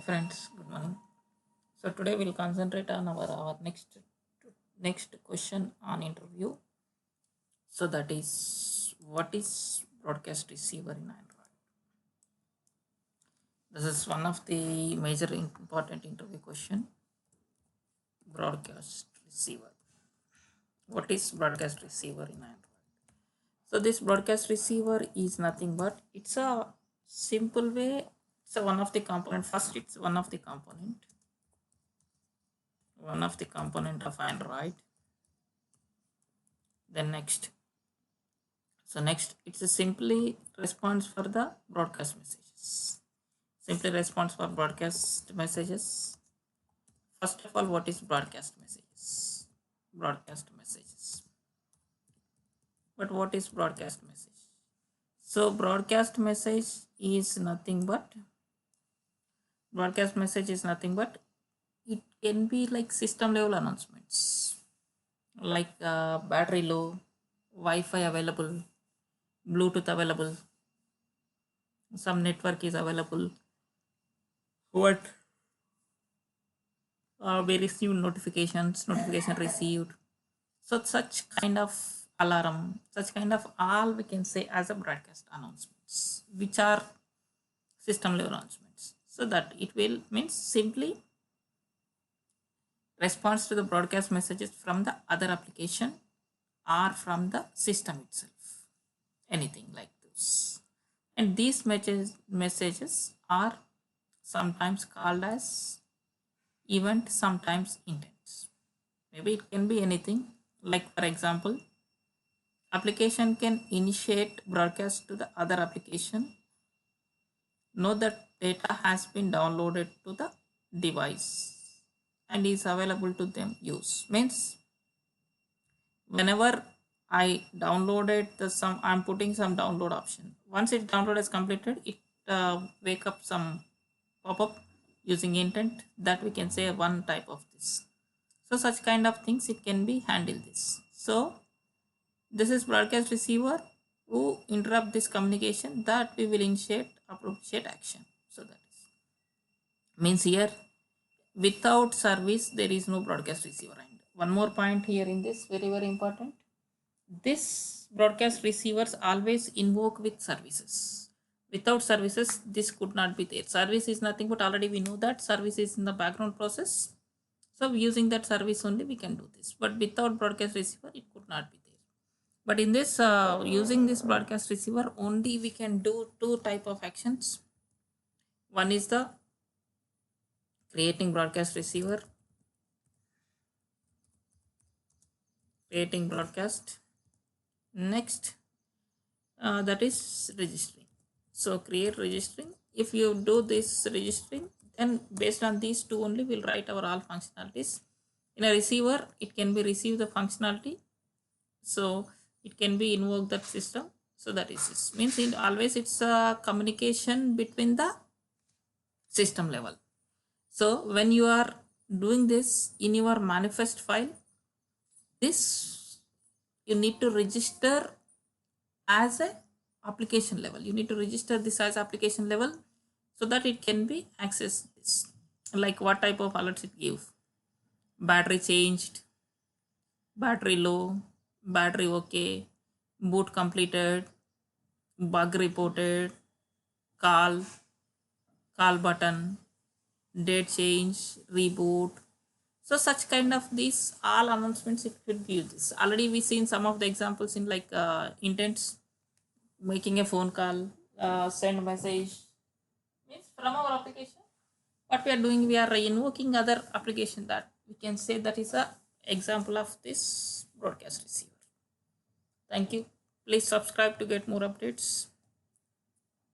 Friends, good morning. So today we'll concentrate on our next question on interview. So that is, what is broadcast receiver in Android? This is one of the major important interview question. Broadcast receiver. What is broadcast receiver in Android? So this broadcast receiver is nothing but it's a simple way. It's one of the component. First, it's one of the component of Android. Then next, it's a simply response for the broadcast messages. Simply response for broadcast messages. First of all, what is broadcast messages? Broadcast messages. But what is broadcast message? So broadcast message is nothing but it can be like system level announcements, like battery low, Wi-Fi available, Bluetooth available, some network is available, what we receive notification received. So such kind of alarm, such kind of all we can say as a broadcast announcements, which are system level announcements. So that it will means simply response to the broadcast messages from the other application or from the system itself. Anything like this. And these messages are sometimes called as event, sometimes intents. Maybe it can be anything. Like for example, application can initiate broadcast to the other application. Know that data has been downloaded to the device and is available to them use. Means whenever I downloaded I'm putting some download option. Once it download is completed, it wake up some pop-up using intent, that we can say one type of this. So such kind of things it can be handled this. So this is broadcast receiver who interrupt this communication, that we will initiate appropriate action. So that is means here without service there is no broadcast receiver. And one more point here in this, very important, this broadcast receivers always invoke with services. Without services this could not be there. Service is nothing but, already we know that service is in the background process, so using that service only we can do this. But without broadcast receiver it could not be there. But in this using this broadcast receiver only we can do two type of actions. One is the creating broadcast receiver, creating broadcast. Next, that is registering. So create registering. If you do this registering, then based on these two only we'll write our all functionalities. In a receiver, it can be receive the functionality, so it can be invoke that system. So that is this. Means it always it's a communication between the system level. So when you are doing this in your manifest file, this you need to register as a application level. You need to register this as application level so that it can be accessed. This like what type of alerts it gives: battery changed, battery low, battery okay, boot completed, bug reported, call, call button, date change, reboot. So such kind of these all announcements it could be this. Already we seen some of the examples in like intents, making a phone call, send message. Means from our application, what we are doing, we are invoking other application, that we can say that is a example of this broadcast receiver. Thank you. Please subscribe to get more updates.